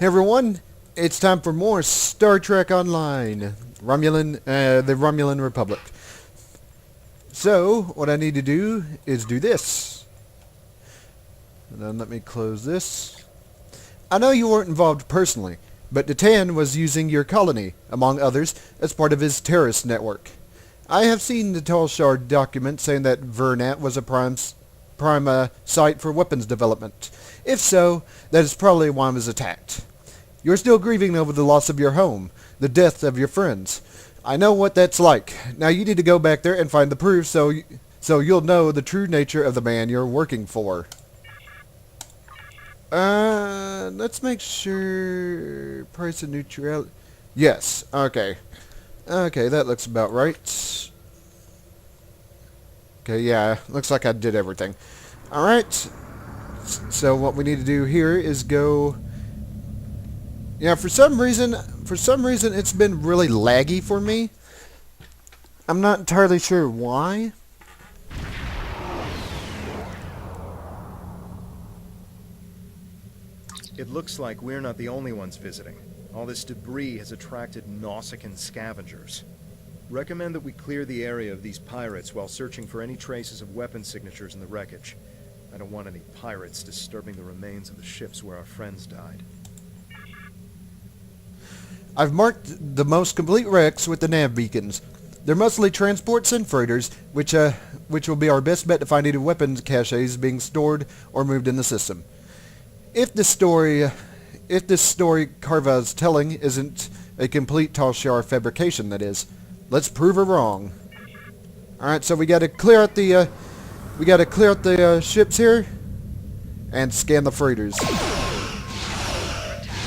everyone, it's time for more Star Trek Online, the Romulan Republic. So, what I need to do is do this. And then let me close this. I know you weren't involved personally, but Datan was using your colony, among others, as part of his terrorist network. I have seen the Talshar document saying that Virinat was a prime site for weapons development. If so, that is probably why it was attacked. You're still grieving over the loss of your home, the death of your friends. I know what that's like. Now you need to go back there and find the proof so you'll know the true nature of the man you're working for. Let's make sure... Price of neutrality... Yes, okay. Okay, that looks about right. Okay, yeah, looks like I did everything. Alright. So what we need to do here is go... Yeah, for some reason it's been really laggy for me. I'm not entirely sure why. It looks like we're not the only ones visiting. All this debris has attracted Nausicaan scavengers. Recommend that we clear the area of these pirates while searching for any traces of weapon signatures in the wreckage. I don't want any pirates disturbing the remains of the ships where our friends died. I've marked the most complete wrecks with the nav beacons. They're mostly transports and freighters, which will be our best bet to find any weapons caches being stored or moved in the system. If this story Carva's telling isn't a complete Talshar fabrication, that is, let's prove her wrong. All right, so we got to clear out the ships here and scan the freighters.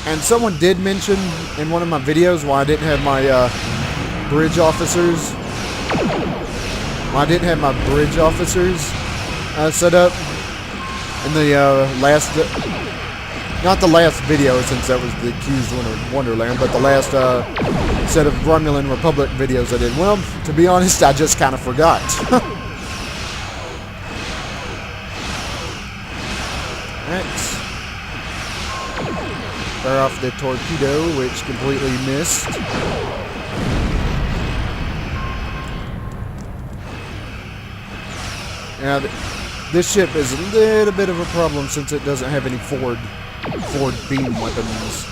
And someone did mention in one of my videos why I didn't have my bridge officers. Set up in the last, not the last video since that was the Accused Wonderland, but the last set of Romulan Republic videos I did. Well, to be honest, I just kind of forgot. Alright. Fire off the torpedo, which completely missed. Now, this ship is a little bit of a problem since it doesn't have any forward beam weapons.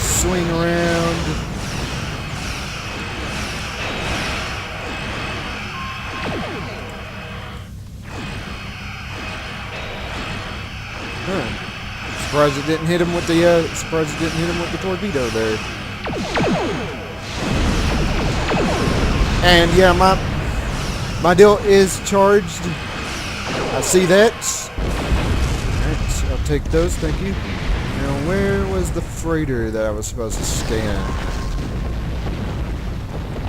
Swing around. Surprised it didn't hit him with the torpedo there. And yeah, my deal is charged. I see that. Alright, I'll take those, thank you. Now, where was the freighter that I was supposed to scan?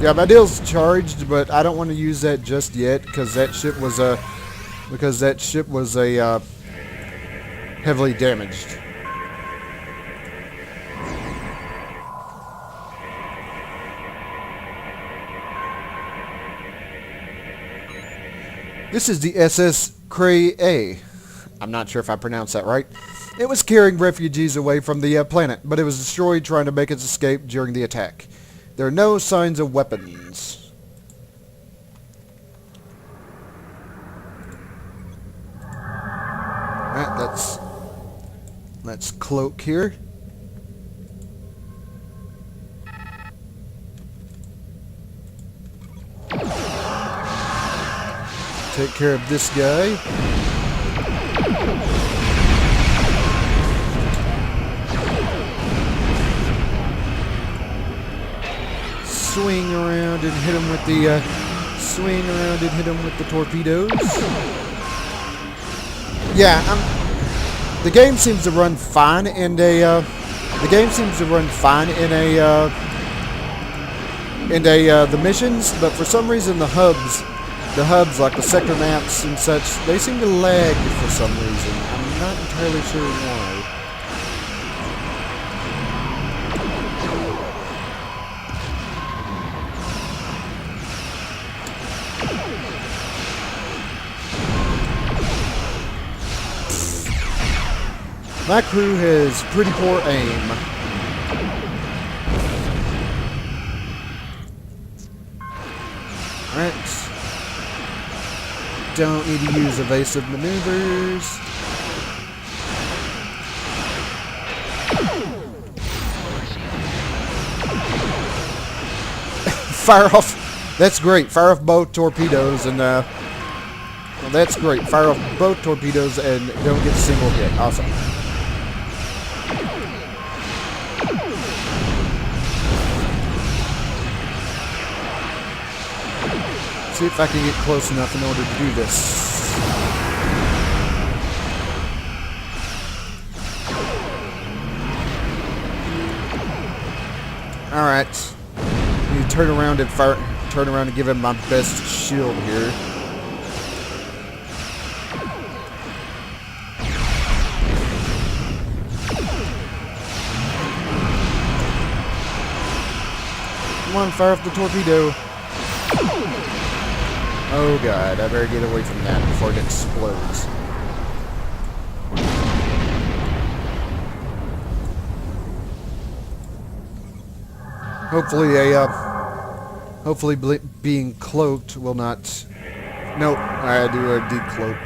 Yeah, my deal's charged, but I don't want to use that just yet because that ship was heavily damaged. This is the SS Cray A. I'm not sure if I pronounced that right. It was carrying refugees away from the planet, but it was destroyed trying to make its escape during the attack. There are no signs of weapons. Alright, let's cloak here. Take care of this guy. Swing around and hit him with the torpedoes. Yeah, the game seems to run fine in the missions, but for some reason the hubs like the sector maps and such, they seem to lag for some reason. I'm not entirely sure why. My crew has pretty poor aim. Alright. Don't need to use evasive maneuvers. Fire off. That's great. Fire off both torpedoes and well, that's great. Fire off both torpedoes and don't get a single hit. Awesome. See if I can get close enough in order to do this. Alright. You turn around and fire. Turn around and give him my best shield here. Come on, fire off the torpedo. Oh god, I better get away from that before it explodes. Hopefully being cloaked will not... Nope, I do a decloak.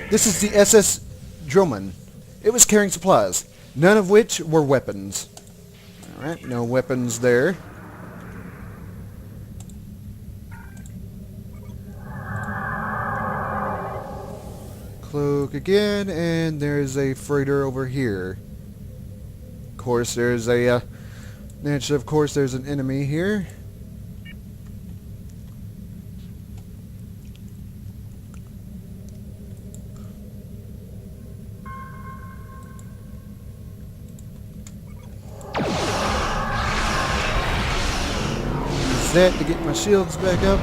This is the SS Romulan. It was carrying supplies, none of which were weapons. Alright, no weapons there. Cloak again, and there's a freighter over here. Of course, there's a... of course, there's an enemy here. Use that to get my shields back up.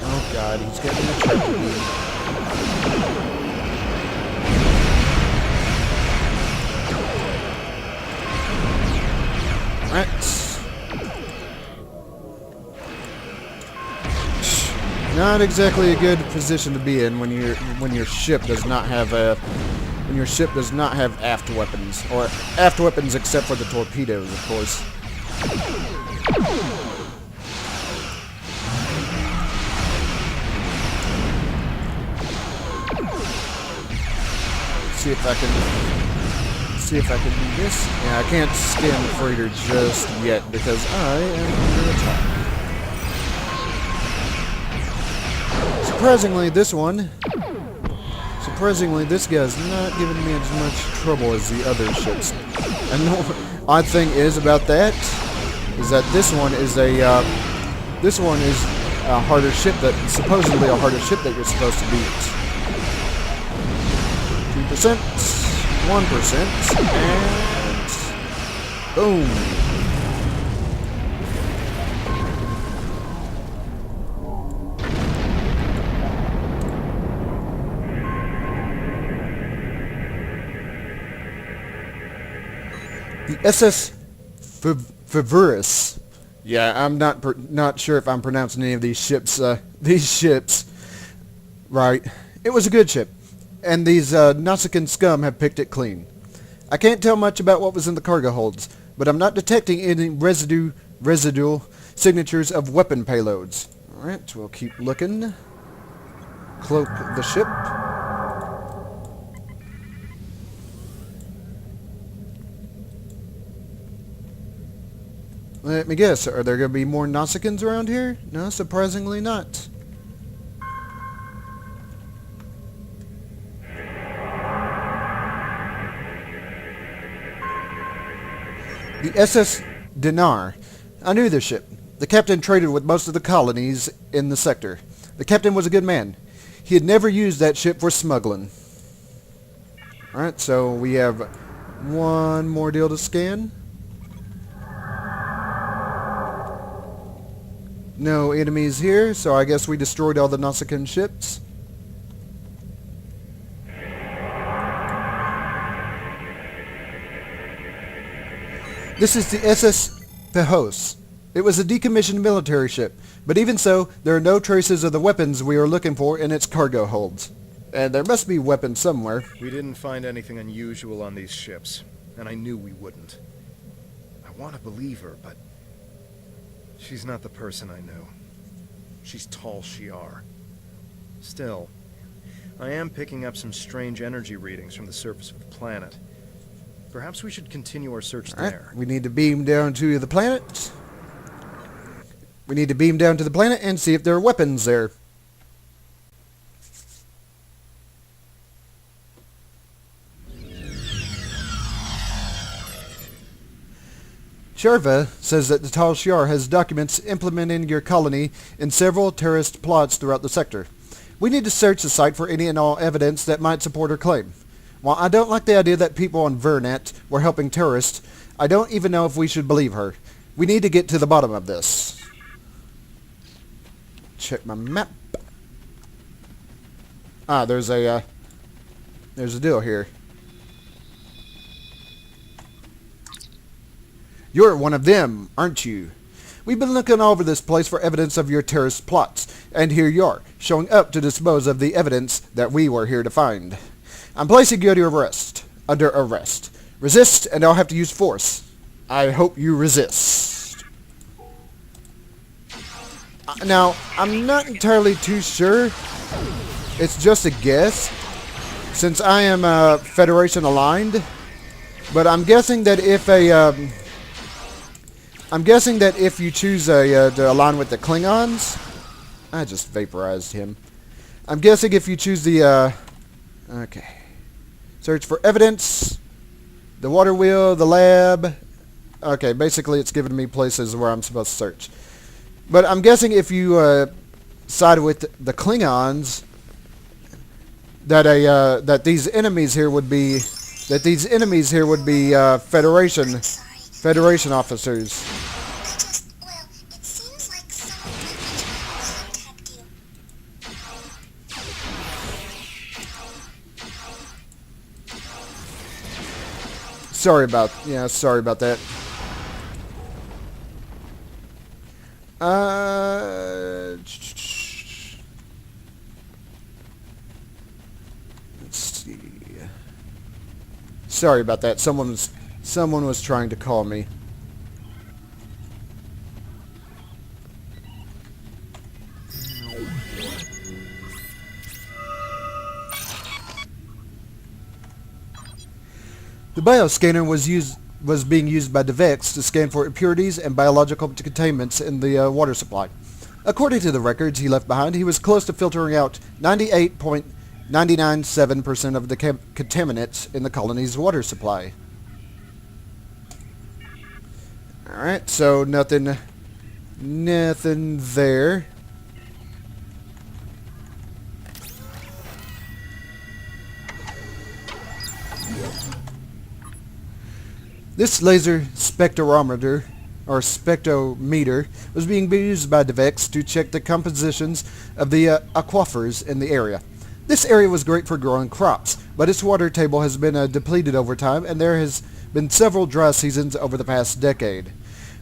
Oh god, he's getting a trap again. Not exactly a good position to be in when your ship does not have aft weapons, or aft weapons except for the torpedoes, of course. See if I can do this. Yeah, I can't scan the freighter just yet because I am under attack. Surprisingly, this guy's not giving me as much trouble as the other ships. And the odd thing is about that is that this one is a harder ship supposedly a harder ship that you're supposed to beat. 2%, 1%, and boom. The SS Virinat. Yeah, I'm not sure if I'm pronouncing any of these ships right. It was a good ship, and these Nausicaan scum have picked it clean. I can't tell much about what was in the cargo holds, but I'm not detecting any residual signatures of weapon payloads. Alright, we'll keep looking. Cloak the ship. Let me guess, are there going to be more Nausicaans around here? No, surprisingly not. The SS Dinar. I knew this ship. The captain traded with most of the colonies in the sector. The captain was a good man. He had never used that ship for smuggling. Alright, so we have one more deal to scan. No enemies here, so I guess we destroyed all the Nausicaan ships. This is the SS Pehos. It was a decommissioned military ship, but even so, there are no traces of the weapons we are looking for in its cargo holds. And there must be weapons somewhere. We didn't find anything unusual on these ships, and I knew we wouldn't. I want to believe her, but she's not the person I know. She's Tal Shiar. Still, I am picking up some strange energy readings from the surface of the planet. Perhaps we should continue our search there. We need to beam down to the planet. We need to beam down to the planet and see if there are weapons there. Sharva says that the Tal Shiar has documents implementing your colony in several terrorist plots throughout the sector. We need to search the site for any and all evidence that might support her claim. While I don't like the idea that people on Virinat were helping terrorists, I don't even know if we should believe her. We need to get to the bottom of this. Check my map. Ah, there's a deal here. You're one of them, aren't you? We've been looking all over this place for evidence of your terrorist plots, and here you are, showing up to dispose of the evidence that we were here to find. I'm placing you under arrest. Resist, and I'll have to use force. I hope you resist. Now, I'm not entirely too sure. It's just a guess, since I am Federation aligned. But I'm guessing that if you choose to align with the Klingons, I just vaporized him. I'm guessing if you choose the okay, search for evidence, the water wheel, the lab. Okay, basically it's giving me places where I'm supposed to search. But I'm guessing if you side with the Klingons, that these enemies here would be Federation officers. Well, it seems like someone might be trying to protect you. Sorry about that. Let's see. Sorry about that. Someone was trying to call me. The bioscanner was being used by DeVex to scan for impurities and biological contaminants in the water supply. According to the records he left behind, he was close to filtering out 98.997% of the contaminants in the colony's water supply. Alright, so nothing there. This laser spectrometer was being used by DeVex to check the compositions of the aquifers in the area. This area was great for growing crops, but its water table has been depleted over time, and there has been several dry seasons over the past decade.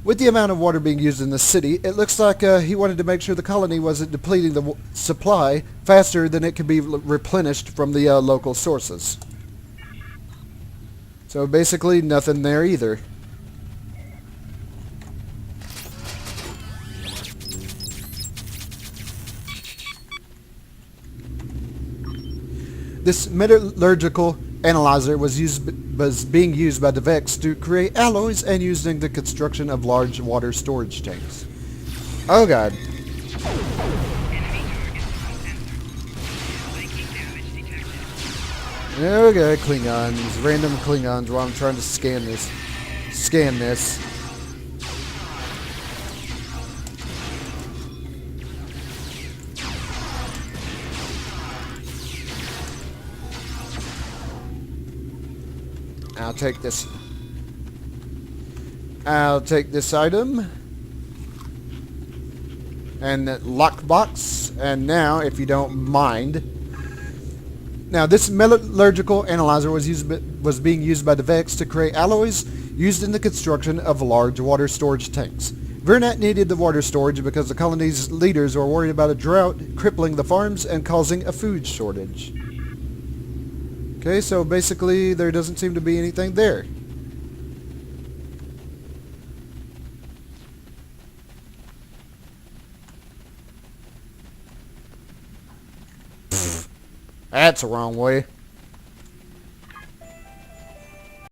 With the amount of water being used in the city, it looks like he wanted to make sure the colony wasn't depleting the supply faster than it could be replenished from the local sources. So basically nothing there either. This metallurgical analyzer was being used by DeVex to create alloys and used in the construction of large water storage tanks. Oh god. Okay, Klingons. Random Klingons while I'm trying to scan this. I'll take this item. And that lockbox. And now, if you don't mind. Now, this metallurgical analyzer was being used by DeVex to create alloys used in the construction of large water storage tanks. Virinat needed the water storage because the colony's leaders were worried about a drought crippling the farms and causing a food shortage. Okay, so basically there doesn't seem to be anything there. That's the wrong way.